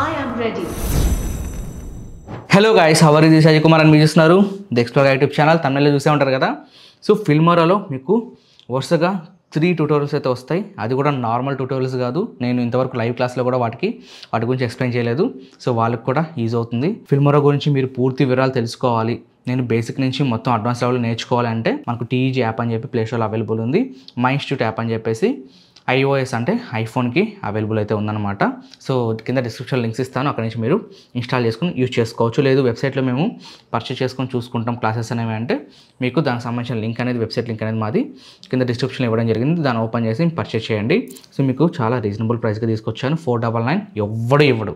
I am ready. Hello guys, how are you? This Ajay Kumar అని మీరు చూస్తున్నారు ది ఎక్స్ప్లోర్ యూట్యూబ్ ఛానల్. తమిళలో చూసే ఉంటారు కదా. సో ఫిల్మోరాలో మీకు వరుసగా 3 ట్యూటోరియల్స్ అయితే వస్తాయి. అది కూడా నార్మల్ ట్యూటోరియల్స్ కాదు. నేను ఇంతవరకు లైవ్ క్లాస్లో కూడా వాటి గురించి ఎక్స్ప్లెయిన్ చేయలేదు. సో వాళ్ళకి కూడా యూజ్ అవుతుంది. ఫిల్మోరా గురించి మీరు పూర్తి వివరాలు తెలుసుకోవాలి, నేను బేసిక్ నుంచి మొత్తం అడ్వాన్స్ లెవెల్ నేర్చుకోవాలంటే మనకు టీఈజీ యాప్ అని చెప్పి ప్లేస్టోర్లో అవైలబుల్ ఉంది. మై ఇన్స్టిట్యూట్ యాప్ అని చెప్పేసి iOS అంటే ఐఫోన్కి అవైలబుల్ అయితే ఉందన్నమాట. సో కింద డిస్క్రిప్షన్ లింక్స్ ఇస్తాను, అక్కడ నుంచి మీరు ఇన్స్టాల్ చేసుకుని యూజ్ చేసుకోవచ్చు. లేదు వెబ్సైట్లో మేము పర్చేస్ చేసుకొని చూసుకుంటాం క్లాసెస్ అనేవి అంటే మీకు దానికి సంబంధించిన లింక్ అనేది, వెబ్సైట్ లింక్ అనేది మాది కింద డిస్క్రిప్షన్లో ఇవ్వడం జరిగింది. దాన్ని ఓపెన్ చేసి పర్చేస్ చేయండి. సో మీకు చాలా రీజనబుల్ ప్రైస్కి తీసుకొచ్చాను. 499 ఎవ్వడు ఇవ్వడు.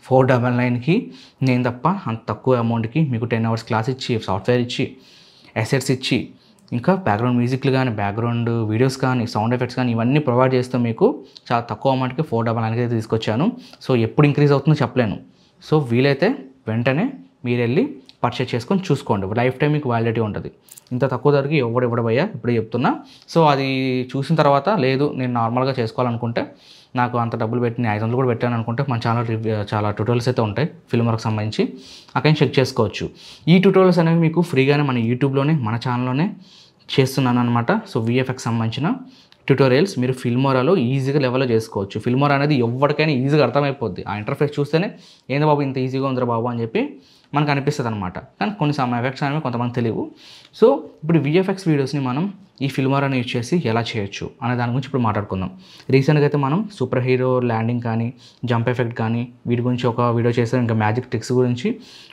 499కి నేను తప్ప అంత తక్కువ అమౌంట్కి మీకు 10 hours క్లాస్ ఇచ్చి, సాఫ్ట్వేర్ ఇచ్చి, అసెట్స్ ఇచ్చి, ఇంకా బ్యాక్గ్రౌండ్ మ్యూజిక్లు కానీ, బ్యాక్గ్రౌండ్ వీడియోస్ కానీ, సౌండ్ ఎఫెక్ట్స్ కానీ ఇవన్నీ ప్రొవైడ్ చేస్తూ మీకు చాలా తక్కువ అమౌంట్కి 499 అయితే తీసుకొచ్చాను. సో ఎప్పుడు ఇంక్రీజ్ అవుతుందో చెప్పలేను. సో వీలైతే వెంటనే మీరు వెళ్ళి పర్చేస్ చేసుకొని చూసుకోండి. లైఫ్ టైం మీకు వ్యాలిడిటీ ఉంటుంది. ఇంత తక్కువ ధరకి ఇవ్వడబోయా ఇప్పుడే చెప్తున్నా. సో అది చూసిన తర్వాత లేదు నేను నార్మల్గా చేసుకోవాలనుకుంటే, నాకు అంత డబ్బులు పెట్టి 500 కూడా పెట్టాను అనుకుంటే మన ఛానల్ చాలా ట్యూటోరియల్స్ అయితే ఉంటాయి ఫిల్మోరాకి సంబంధించి, అక్కడ చెక్ చేసుకోవచ్చు. ఈ ట్యూటోరియల్స్ అనేవి మీకు ఫ్రీగానే మన యూట్యూబ్లోనే, మన ఛానల్లోనే చేస్తున్నాను అనమాట. సో విఎఫ్ఎక్స్ సంబంధించిన ట్యూటోరియల్స్ మీరు ఫిల్మోరాలో ఈజీగా లెవెల్లో చేసుకోవచ్చు. ఫిల్మోరా అనేది ఎవరికైనా ఈజీగా అర్థమైపోద్ది. ఆ ఇంటర్ఫేస్ చూస్తేనే ఏంది బాబు ఇంత ఈజీగా ఉందిరా బాబు అని చెప్పి మనకు అనిపిస్తుంది అనమాట. కానీ కొన్ని ఎఫెక్ట్స్ అనేవి కొంతమంది తెలియవు. సో ఇప్పుడు విఎఫ్ఎక్స్ వీడియోస్ని మనం ఈ ఫిల్మోరాని యూజ్ చేసి ఎలా చేయొచ్చు అనే దాని గురించి ఇప్పుడు మాట్లాడుకుందాం. రీసెంట్గా అయితే మనం సూపర్ హీరో ల్యాండింగ్ కానీ, జంప్ ఎఫెక్ట్ కానీ వీటి గురించి ఒక వీడియో చేసాం. ఇంకా మ్యాజిక్ ట్రిక్స్ గురించి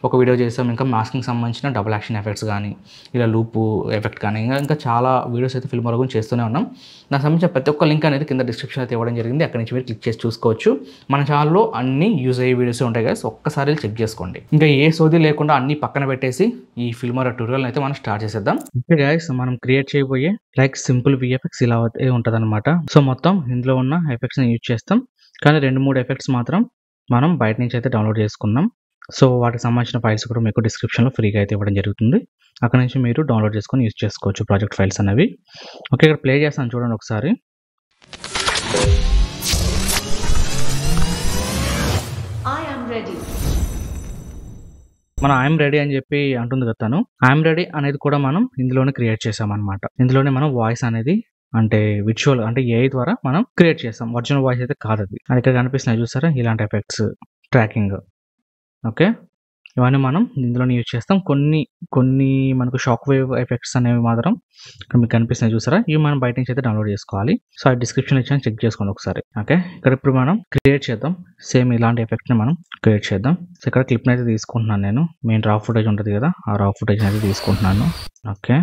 ఒక వీడియో చేసాం. ఇంకా మాస్కింగ్ సంబంధించిన డబుల్ యాక్షన్ ఎఫెక్ట్స్ కానీ, ఇలా లూపు ఎఫెక్ట్ కానీ, ఇంకా చాలా వీడియోస్ అయితే ఫిల్మోరా గురించి చేస్తూనే ఉన్నాం. దానికి సంబంధించిన ప్రతి ఒక్క లింక్ అనేది కింద డిస్క్రిప్షన్ అయితే ఇవ్వడం జరిగింది. అక్కడి నుంచి మీరు క్లిక్ చేసి చూసుకోవచ్చు. మన ఛానల్లో అన్ని యూజ్ అయ్యే వీడియోస్ ఉంటాయి కదా, ఒక్కసారి చెక్ చేసుకోండి. ఇంకా ఏ సోది లేకుండా అన్ని పక్కన పెట్టేసి ఈ ఫిల్మోరా ట్యూటోరియల్ అయితే మనం స్టార్ట్ చేసేద్దాం. ఓకే గైస్, మనం క్రియేట్ చేయబోయే లైక్ సింపుల్ విఎఫ్ఎక్స్ ఇలా ఉంటుంది అనమాట. సో మొత్తం ఇందులో ఉన్న ఎఫెక్ట్స్ని యూజ్ చేస్తాం. కానీ 2-3 ఎఫెక్ట్స్ మాత్రం మనం బయట నుంచి అయితే డౌన్లోడ్ చేసుకున్నాం. సో వాటికి సంబంధించిన ఫైల్స్ కూడా మీకు డిస్క్రిప్షన్లో ఫ్రీగా అయితే ఇవ్వడం జరుగుతుంది. అక్కడ నుంచి మీరు డౌన్లోడ్ చేసుకొని యూజ్ చేసుకోవచ్చు ప్రాజెక్ట్ ఫైల్స్ అనేవి. ఓకే, ఇక్కడ ప్లే చేస్తాను చూడండి ఒకసారి. I am ready. మన ఐఎమ్ రెడీ అని చెప్పి అంటుంది కదా తను. ఐఎమ్ రెడీ అనేది కూడా మనం ఇందులోనే క్రియేట్ చేసామన్నమాట. ఇందులోనే మనం వాయిస్ అనేది అంటే విజువల్ అంటే ఏఐ ద్వారా మనం క్రియేట్ చేస్తాం. ఒరిజినల్ వాయిస్ అయితే కాదు అది. అది ఇక్కడ కనిపిస్తున్నాయి చూసారా, ఇలాంటి ఎఫెక్ట్స్, ట్రాకింగ్. ఓకే, ఇవన్నీ మనం ఇందులోనే యూజ్ చేస్తాం. కొన్ని మనకు షాక్ వేవ్ ఎఫెక్ట్స్ అనేవి మాత్రం ఇక్కడ మీకు కనిపిస్తున్నాయి చూసారా, ఇవి మనం బయట నుంచి అయితే డౌన్లోడ్ చేసుకోవాలి. సో ఆ డిస్క్రిప్షన్ ఇచ్చాను, చెక్ చేసుకోండి ఒకసారి. ఓకే, ఇక్కడ ఇప్పుడు మనం క్రియేట్ చేద్దాం. సేమ్ ఇలాంటి ఎఫెక్ట్ని మనం క్రియేట్ చేద్దాం. సో ఇక్కడ క్లిప్ని అయితే తీసుకుంటున్నాను నేను. మెయిన్ రా ఫుటేజ్ ఉంటుంది కదా, ఆ రా ఫుటేజ్ అయితే తీసుకుంటున్నాను. ఓకే,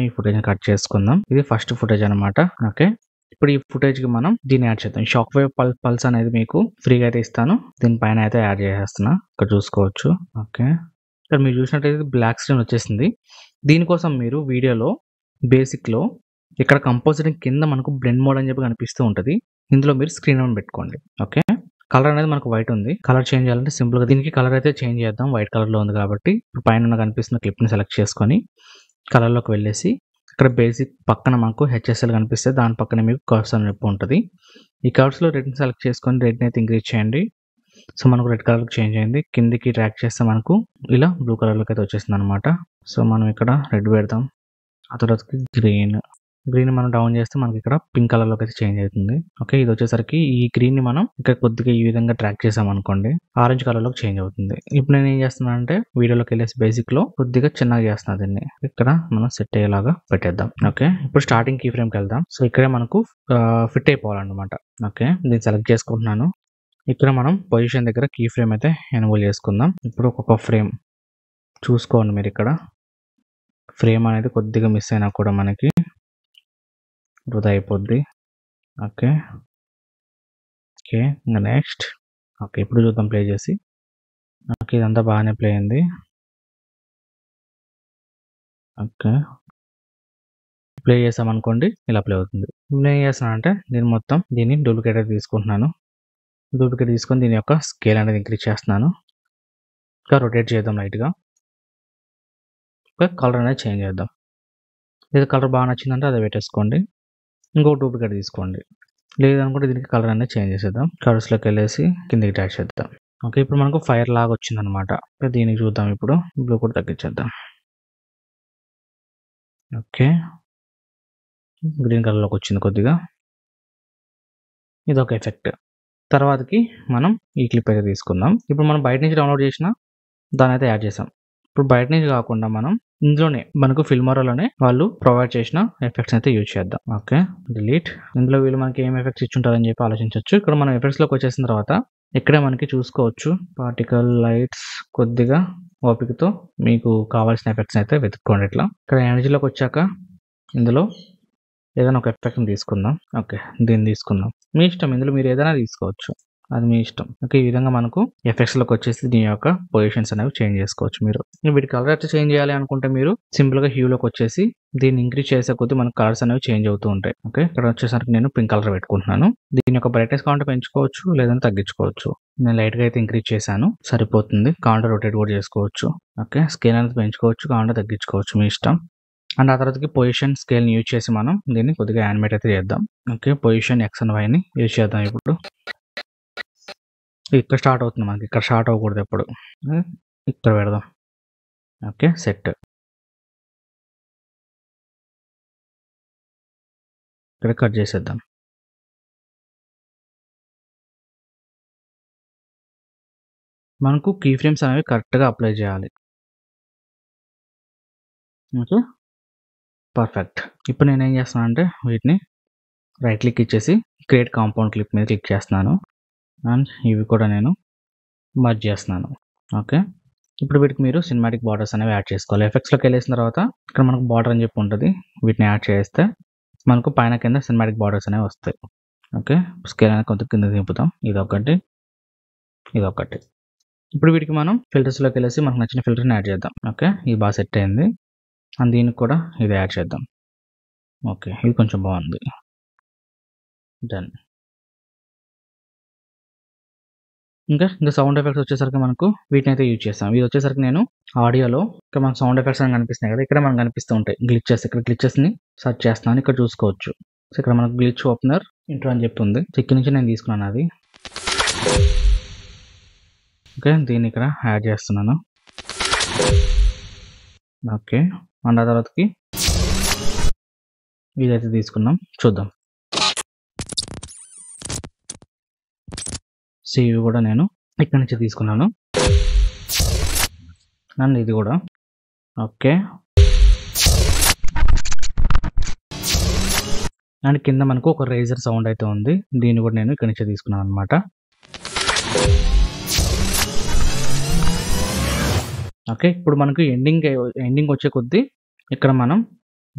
ఈ ఫుటేజ్ని కట్ చేసుకుందాం. ఇది ఫస్ట్ ఫుటేజ్ అనమాట. ఓకే, ఇప్పుడు ఈ ఫుటేజ్కి మనం దీన్ని యాడ్ చేద్దాం. షాక్ వేవ్ పల్స్ అనేది మీకు ఫ్రీగా అయితే ఇస్తాను. దీనిపైన అయితే యాడ్ చేసేస్తున్నా, ఇక్కడ చూసుకోవచ్చు. ఓకే, ఇక్కడ మీరు చూసినట్టయితే బ్లాక్ స్క్రీన్ వచ్చేసింది. దీనికోసం మీరు వీడియోలో బేసిక్లో ఇక్కడ కంపోజిటింగ్ కింద మనకు బ్లెండ్ మోడ్ అని చెప్పి కనిపిస్తూ ఉంటుంది. ఇందులో మీరు స్క్రీన్ ఆన్ పెట్టుకోండి. ఓకే, కలర్ అనేది మనకు వైట్ ఉంది. కలర్ చేంజ్ చేయాలంటే సింపుల్గా దీనికి కలర్ అయితే చేంజ్ చేద్దాం. వైట్ కలర్లో ఉంది కాబట్టి ఇప్పుడు పైన కనిపిస్తున్న క్లిప్ని సెలెక్ట్ చేసుకొని కలర్లోకి వెళ్ళేసి ఇక్కడ బేసిక్ పక్కన మనకు హెచ్ఎస్ఎల్ కనిపిస్తే దాని పక్కన మీకు కర్వ్స్ అని చెప్పి ఉంటుంది. ఈ కర్వ్స్లో రెడ్ని సెలెక్ట్ చేసుకొని రెడ్ని అయితే ఇంక్రీజ్ చేయండి. సో మనకు రెడ్ కలర్కి చేంజ్ అయింది. కిందికి ట్రాక్ చేస్తే మనకు ఇలా బ్లూ కలర్లోకి అయితే వచ్చేసింది అనమాట. సో మనం ఇక్కడ రెడ్ పెడతాం. ఆ తర్వాతకి గ్రీన్ మనం డౌన్ చేస్తే మనకి ఇక్కడ పింక్ కలర్లోకి అయితే చేంజ్ అవుతుంది. ఓకే, ఇది వచ్చేసరికి ఈ గ్రీన్ని మనం ఇక్కడ కొద్దిగా ఈ విధంగా ట్రాక్ చేసాం అనుకోండి, ఆరెంజ్ కలర్లోకి చేంజ్ అవుతుంది. ఇప్పుడు నేను ఏం చేస్తున్నాను అంటే వీడియోలోకి వెళ్ళేసి బేసిక్లో కొద్దిగా చిన్నగా చేస్తున్నా దీన్ని. ఇక్కడ మనం సెట్ అయ్యేలాగా పెట్టేద్దాం. ఓకే, ఇప్పుడు స్టార్టింగ్ కీ ఫ్రేమ్కి వెళ్దాం. సో ఇక్కడే మనకు ఫిట్ అయిపోవాలన్నమాట. ఓకే, దీన్ని సెలెక్ట్ చేసుకుంటున్నాను. ఇక్కడ మనం పొజిషన్ దగ్గర కీ ఫ్రేమ్ అయితే ఎనేబుల్ చేసుకుందాం. ఇప్పుడు ఒక్కొక్క ఫ్రేమ్ చూసుకోండి మీరు. ఇక్కడ ఫ్రేమ్ అనేది కొద్దిగా మిస్ అయినా కూడా మనకి వృధా అయిపోద్ది. ఓకే, ఇంకా నెక్స్ట్. ఓకే, ఇప్పుడు చూద్దాం ప్లే చేసి. ఓకే, ఇదంతా బాగానే ప్లే అయింది. ఓకే, ప్లే చేసామనుకోండి ఇలా ప్లే అవుతుంది. నేను ఏం చేస్తున్నానంటే దీన్ని డూప్లికేట్ అయితే తీసుకుంటున్నాను. డూప్లికేట్ తీసుకొని దీని యొక్క స్కేల్ అనేది ఇంక్రీజ్ చేస్తున్నాను. ఇంకా రొటేట్ చేద్దాం లైట్గా. కలర్ అనేది చేంజ్ చేద్దాం. ఏదో కలర్ బాగా నచ్చిందంటే అదే పెట్టేసుకోండి. ఇంకో డూప్లికేట్ తీసుకోండి. లేదనుకుంటే దీనికి కలర్ అనేది చేంజ్ చేసేద్దాం. కలర్స్లోకి వెళ్ళేసి కిందికి డ్రాగ్ చేద్దాం. ఓకే, ఇప్పుడు మనకు ఫైర్ లాగా వచ్చిందనమాట. దీనికి చూద్దాం. ఇప్పుడు బ్లూ కూడా తగ్గించేద్దాం. ఓకే, గ్రీన్ కలర్లోకి వచ్చింది కొద్దిగా. ఇదొక ఎఫెక్ట్. తర్వాతకి మనం ఈ క్లిప్ అయితే తీసుకుందాం. ఇప్పుడు మనం బయట నుంచి డౌన్లోడ్ చేసిన దాని అయితే యాడ్ చేసాం. ఇప్పుడు బయట నుంచి కాకుండా మనం ఇందులోనే మనకు ఫిల్మోరాలోనే వాళ్ళు ప్రొవైడ్ చేసిన ఎఫెక్ట్స్ అయితే యూజ్ చేద్దాం. Okay, delete. ఇందులో వీళ్ళు మనకి ఏం ఎఫెక్ట్స్ ఇచ్చుంటారని చెప్పి ఆలోచించవచ్చు. ఇక్కడ మనం ఎఫెక్ట్స్లోకి వచ్చేసిన తర్వాత ఇక్కడే మనకి చూసుకోవచ్చు పార్టికల్ లైట్స్. కొద్దిగా ఓపికతో మీకు కావాల్సిన ఎఫెక్ట్స్ అయితే వెతుక్కోండి. ఇట్లా ఇక్కడ ఎనర్జీలోకి వచ్చాక ఇందులో ఏదైనా ఒక ఎఫెక్ట్ని తీసుకుందాం. ఓకే, దీన్ని తీసుకుందాం. మీ ఇష్టం, ఇందులో మీరు ఏదైనా తీసుకోవచ్చు, అది మీ ఇష్టం. ఓకే, ఈ విధంగా మనకు ఎఫెక్ట్స్లోకి వచ్చేసి దీని యొక్క పొజిషన్స్ అనేవి చేంజ్ చేసుకోవచ్చు. మీరు వీటి కలర్ అయితే చేంజ్ చేయాలి అనుకుంటే మీరు సింపుల్గా హ్యూలోకి వచ్చేసి దీన్ని ఇంక్రీజ్ చేసే కొద్దీ మనకు కలర్స్ అనేవి చేంజ్ అవుతూ ఉంటాయి. ఓకే, ఇక్కడ వచ్చేసరికి నేను పింక్ కలర్ పెట్టుకుంటున్నాను. దీని యొక్క బ్రైట్నెస్ కౌంటర్ పెంచుకోవచ్చు, లేదంటే తగ్గించుకోవచ్చు. నేను లైట్గా అయితే ఇంక్రీజ్ చేశాను, సరిపోతుంది. కౌంటర్ రొటేట్ కూడా చేసుకోవచ్చు. ఓకే, స్కేల్ అనేది పెంచుకోవచ్చు, కౌంటర్ తగ్గించుకోవచ్చు, మీ ఇష్టం. అండ్ ఆ తర్వాతకి పొజిషన్ స్కేల్ని యూజ్ చేసి మనం దీన్ని కొద్దిగా యానిమేట్ అయితే చేద్దాం. ఓకే, పొజిషన్ ఎక్స్ అండ్ వైని యూజ్ చేద్దాం. ఇప్పుడు ఇక్కడ స్టార్ట్ అవుతుంది మనకి, ఇక్కడ స్టార్ట్ అవ్వకూడదు ఎప్పుడు. ఇక్కడ పెడదాం. Okay, set. ఇక్కడ కట్ చేసేద్దాం. మనకు కీ ఫ్రేమ్స్ అనేవి కరెక్ట్గా అప్లై చేయాలి. Okay, perfect. ఇప్పుడు నేను ఏం చేస్తున్నాను అంటే వీటిని రైట్ క్లిక్ ఇచ్చేసి క్రియేట్ కాంపౌండ్ క్లిప్ మీద క్లిక్ చేస్తున్నాను. అండ్ ఇవి కూడా నేను మర్జ్ చేస్తున్నాను. ఓకే, ఇప్పుడు వీటికి మీరు సినిమాటిక్ బార్డర్స్ అనేవి యాడ్ చేసుకోవాలి. ఎఫెక్ట్స్లోకి వెళ్ళేసిన తర్వాత ఇక్కడ మనకు బార్డర్ అని చెప్పి ఉంటుంది. వీటిని యాడ్ చేస్తే మనకు పైన కింద సినిమాటిక్ బార్డర్స్ అనేవి వస్తాయి. ఓకే, స్కేల్ అనేది కొంత కింద దింపుతాం. ఇదొకటి, ఇదొకటి. ఇప్పుడు వీటికి మనం ఫిల్టర్స్లోకి వెళ్ళేసి మనకు నచ్చిన ఫిల్టర్ని యాడ్ చేద్దాం. ఓకే, ఇది బాగా సెట్ అయింది. అండ్ దీనికి కూడా ఇది యాడ్ చేద్దాం. ఓకే, ఇది కొంచెం బాగుంది. డన్. ఇంకా సౌండ్ ఎఫెక్ట్స్ వచ్చేసరికి మనకు వీటిని అయితే యూజ్ చేస్తాం. ఇది వచ్చేసరికి నేను ఆడియోలో ఇక్కడ మనకు సౌండ్ ఎఫెక్ట్స్ అని కనిపిస్తున్నాయి కదా, ఇక్కడ మనకు కనిపిస్తూ ఉంటాయి గ్లిచెస్. ఇక్కడ గ్లిచెస్ని సెర్చ్ చేస్తున్నాను, ఇక్కడ చూసుకోవచ్చు. సో ఇక్కడ మనకు గ్లిచ్ ఓపెనర్ ఇంట్రో అని చెప్పి ఉంది. ఇక్కడ నుంచి నేను తీసుకున్నాను అది. ఓకే, దీన్ని ఇక్కడ యాడ్ చేస్తున్నాను. ఓకే, అండ్ ఆ తర్వాతకి ఇదైతే తీసుకున్నాం, చూద్దాం. సో ఇవి కూడా నేను ఇక్కడ నుంచి తీసుకున్నాను. అండ్ ఇది కూడా. ఓకే, అండ్ కింద మనకు ఒక రేజర్ సౌండ్ అయితే ఉంది. దీన్ని కూడా నేను ఇక్కడ నుంచి తీసుకున్నాను అనమాట. ఓకే, ఇప్పుడు మనకు ఎండింగ్ వచ్చే కొద్దీ ఇక్కడ మనం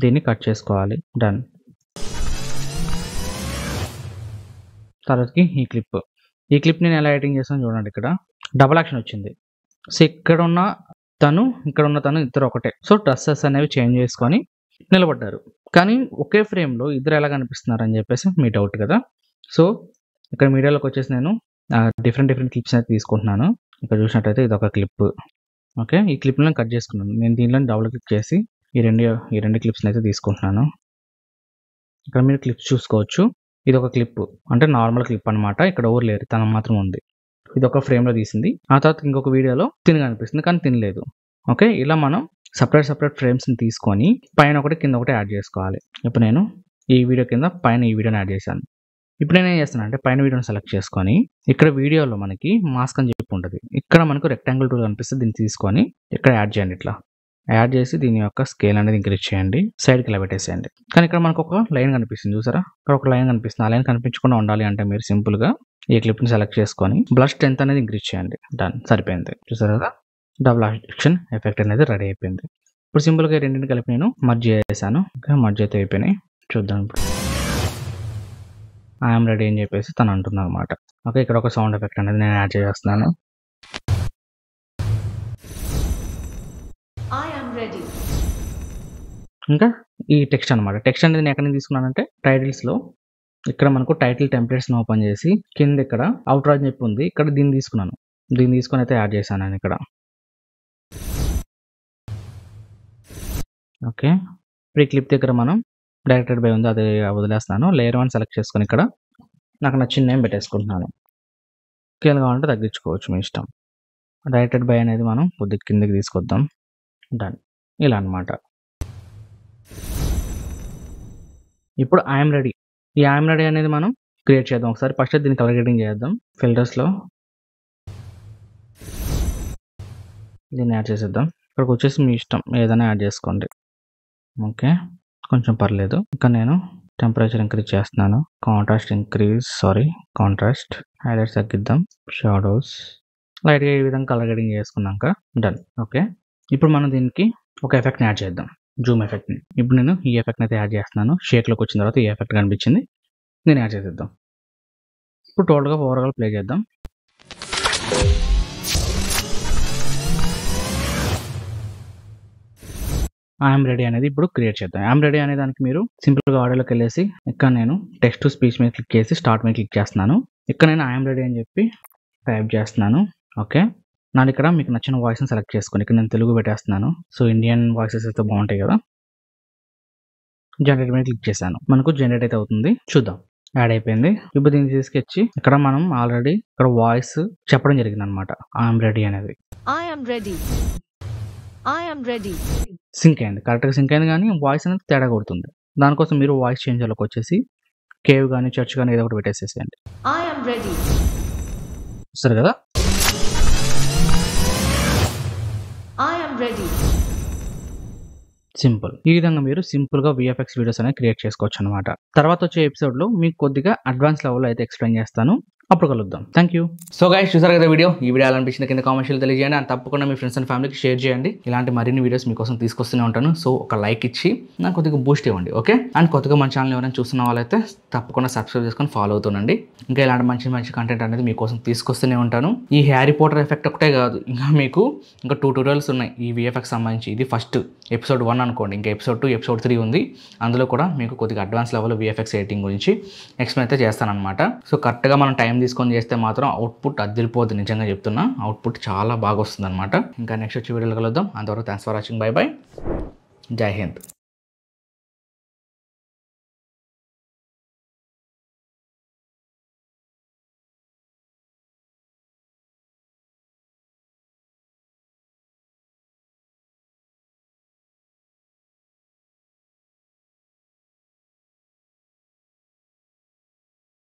దీన్ని కట్ చేసుకోవాలి. డన్. తర్వాతకి ఈ క్లిప్ నేను ఎలా ఎడిటింగ్ చేస్తాను చూడండి. ఇక్కడ డబుల్ యాక్షన్ వచ్చింది. సో ఇక్కడ ఉన్న తను ఇద్దరు ఒకటే. సో డ్రెస్సెస్ అనేవి చేంజ్ చేసుకొని నిలబడ్డారు, కానీ ఒకే ఫ్రేమ్లో ఇద్దరు ఎలా కనిపిస్తున్నారు అని చెప్పేసి మీ డౌట్ కదా. సో ఇక్కడ మీడియాలోకి వచ్చేసి నేను డిఫరెంట్ క్లిప్స్ అయితే తీసుకుంటున్నాను. ఇక్కడ చూసినట్టయితే ఇది ఒక క్లిప్. ఓకే, ఈ క్లిప్ని నేను కట్ చేసుకున్నాను. నేను దీనిలో డబుల్ క్లిక్ చేసి ఈ రెండు క్లిప్స్ని అయితే తీసుకుంటున్నాను. ఇక్కడ మీరు క్లిప్స్ చూసుకోవచ్చు. ఇది ఒక క్లిప్, అంటే నార్మల్ క్లిప్ అనమాట. ఇక్కడ ఎవరు లేరు, తన మాత్రం ఉంది. ఇది ఒక ఫ్రేమ్లో తీసింది. ఆ తర్వాత ఇంకొక వీడియోలో కనిపిస్తుంది, కానీ తినలేదు. ఓకే, ఇలా మనం సపరేట్ ఫ్రేమ్స్ని తీసుకొని పైన ఒకటి కింద ఒకటి యాడ్ చేసుకోవాలి. ఇప్పుడు నేను ఈ వీడియో కింద పైన ఈ వీడియోని యాడ్ చేశాను. ఇప్పుడు నేను ఏం చేస్తాను అంటే పైన వీడియోని సెలెక్ట్ చేసుకొని ఇక్కడ వీడియోలో మనకి మాస్క్ అని చెప్పి ఉంటుంది. ఇక్కడ మనకు రెక్టాంగిల్ టూల్ కనిపిస్తుంది, దీన్ని తీసుకొని ఇక్కడ యాడ్ చేయండి. ఇట్లా యాడ్ చేసి దీని యొక్క స్కేల్ అనేది ఇంక్రీజ్ చేయండి, సైడ్కి ఇలా పెట్టేసేయండి. కానీ ఇక్కడ మనకు ఒక లైన్ కనిపిస్తుంది, చూసారా? ఇక్కడ ఒక లైన్ కనిపిస్తుంది. ఆ లైన్ కనిపించకుండా ఉండాలి అంటే మీరు సింపుల్గా ఈ క్లిప్ని సెలెక్ట్ చేసుకొని బ్లష్ 10 అనేది ఇంక్రీజ్ చేయండి. డన్, సరిపోయింది. చూసారు కదా, డబుల్ యాక్షన్ ఎఫెక్ట్ అనేది రెడీ అయిపోయింది. ఇప్పుడు సింపుల్గా రెండింటిని కలిపి నేను మర్జ్ చేశాను. మర్జ్ అయితే అయిపోయినాయి. చూద్దాం ఇప్పుడు. ఐఎమ్ రెడీ అని చెప్పేసి తను అంటున్నాను అనమాట. ఓకే, ఇక్కడ ఒక సౌండ్ ఎఫెక్ట్ అనేది నేను యాడ్ చేస్తున్నాను. ఇంకా ఈ టెక్స్ట్ అనమాట. టెక్స్ట్ అనేది నేను ఎక్కడి నుంచి తీసుకున్నానంటే టైటిల్స్లో ఇక్కడ మనకు టైటిల్ టెంప్లెట్స్ని ఓపెన్ చేసి కింద ఇక్కడ అవుట్రా అని చెప్పి ఉంది, ఇక్కడ దీన్ని తీసుకున్నాను. దీన్ని తీసుకొని అయితే యాడ్ చేశాను నేను ఇక్కడ. ఓకే, ఇప్పుడు ఈ క్లిప్ దగ్గర మనం డైరెక్టెడ్ బై ఉంది, అది వదిలేస్తాను. లేయర్ 1 సెలెక్ట్ చేసుకొని ఇక్కడ నాకు నచ్చిన నేమ్ పెట్టేసుకుంటున్నాను. స్కేల్ కావాలంటే తగ్గించుకోవచ్చు మీ ఇష్టం. రైటెడ్ బై అనేది మనం కొద్దిగా కిందకి తీసుకొద్దాం. డన్. ఇలా అనమాట. ఇప్పుడు ఐఎమ్ రెడీ. ఈ ఐఎమ్ రెడీ అనేది మనం క్రియేట్ చేద్దాం. ఒకసారి ఫస్ట్ దీన్ని కలర్ గ్రేడింగ్ చేద్దాం. ఫిల్టర్స్లో దీన్ని యాడ్ చేసేద్దాం. ఇక్కడికి వచ్చేసి మీ ఇష్టం ఏదైనా యాడ్ చేసుకోండి. ఓకే, కొంచెం పర్లేదు. ఇంకా నేను టెంపరేచర్ ఇంక్రీజ్ చేస్తున్నాను. కాంట్రాస్ట్ హైలైట్స్ తగ్గిద్దాం. షాడోస్ లైట్గా ఈ విధంగా కలర్ గ్రేడింగ్ చేసుకున్నాక డన్. ఓకే, ఇప్పుడు మనం దీనికి ఒక ఎఫెక్ట్ని యాడ్ చేద్దాం. జూమ్ ఎఫెక్ట్ని. ఇప్పుడు నేను ఈ ఎఫెక్ట్ని అయితే యాడ్ చేస్తున్నాను. షేక్లోకి వచ్చిన తర్వాత ఈ ఎఫెక్ట్ కనిపించింది. నేను యాడ్ చేసేద్దాం. ఇప్పుడు టోటల్గా ఓవరాల్ ప్లే చేద్దాం. ఐఎమ్ రెడీ అనేది ఇప్పుడు క్రియేట్ చేద్దాం. ఐఎమ్ రెడీ అనే దానికి మీరు సింపుల్గా ఆడియోలోకి వెళ్ళేసి ఇక్కడ నేను టెక్స్ట్ టు స్పీచ్ మీద క్లిక్ చేసి స్టార్ట్ మీద క్లిక్ చేస్తున్నాను. ఇక్కడ నేను ఐఎమ్ రెడీ అని చెప్పి టైప్ చేస్తున్నాను. ఓకే, నాకు ఇక్కడ మీకు నచ్చిన వాయిస్ని సెలెక్ట్ చేసుకోండి. ఇక్కడ నేను తెలుగు పెట్టేస్తున్నాను. సో ఇండియన్ వాయిసెస్ అయితే బాగుంటాయి కదా. జనరేట్ మీద క్లిక్ చేశాను. మనకు జనరేట్ అయితే అవుతుంది. చూద్దాం. యాడ్ అయిపోయింది. ఇప్పుడు దీన్ని తీసుకొచ్చి ఇక్కడ మనం ఆల్రెడీ ఇక్కడ వాయిస్ చెప్పడం జరిగింది అనమాట. ఐఎమ్ రెడీ అనేది సింక్ అయింది. కరెక్ట్గా సింక్ అయింది, కానీ వాయిస్ అనేది తేడా కొడుతుంది. దానికోసం మీరు వాయిస్ చేంజర్లోకి వచ్చేసి కేవ్ కానీ చర్చ్ కానీ ఏదో ఒకటి పెట్టేసేసేయండి. సరే కదా. సింపుల్. ఈ విధంగా మీరు సింపుల్గా విఎఫ్ఎక్స్ వీడియోస్ అనేది క్రియేట్ చేసుకోవచ్చు అనమాట. తర్వాత వచ్చే ఎపిసోడ్లో మీకు కొద్దిగా అడ్వాన్స్ లెవెల్లో అయితే ఎక్స్ప్లెయిన్ చేస్తాను. అప్పుడు కలుద్దాం. Thank you. సో గైస్, చూసారు కదా వీడియో. ఈ వీడియో ఎలా అనిపించింది కింద కామెంట్స్లో తెలియజేయండి. అండ్ తప్పకుండా మీ ఫ్రెండ్స్ అండ్ ఫ్యామిలీకి షేర్ చేయండి. ఇలాంటి మరిన్ని వీడియోస్ మీకోసం తీసుకొస్తూనే ఉంటాను. సో ఒక లైక్ ఇచ్చి నాకు కొద్దిగా బూస్ట్ ఇవ్వండి. ఓకే, అండ్ కొత్తగా మన ఛానల్ ఎవరైనా చూస్తున్న వాళ్ళైతే తప్పకుండా సబ్స్క్రైబ్ చేసుకొని ఫాలో అవుతుండండి. ఇంకా ఇలాంటి మంచి మంచి కంటెంట్ అనేది మీకోసం తీసుకొస్తూనే ఉంటాను. ఈ హ్యారీ పోటర్ ఎఫెక్ట్ ఒకటే కాదు, ఇంకా 2 ట్యూటోరియల్స్ ఉన్నాయి ఈ విఎఫ్ఎక్స్ సంబంధించి. ఇది ఫస్ట్ ఎపిసోడ్ 1 అనుకోండి. ఇంకా ఎపిసోడ్ 2, ఎపిసోడ్ 3 ఉంది. అందులో కూడా మీకు కొద్దిగా అడ్వాన్స్ లెవెల్ విఎఫ్ఎక్స్ ఎడిటింగ్ గురించి ఎక్స్ప్లెయిన్ అయితే చేస్తానన్నమాట. సో కరెక్ట్గా మనం టైం తీసుకొని చేస్తే మాత్రం అవుట్పుట్ అదిరిపోతుంది. నిజంగా చెప్తున్నా, అవుట్పుట్ చాలా బాగా వస్తుంది అనమాట. ఇంకా నెక్స్ట్ వచ్చి వీడియోలో కలుద్దాం. అంతవరకు thanks for watching. By by. జై హింద్.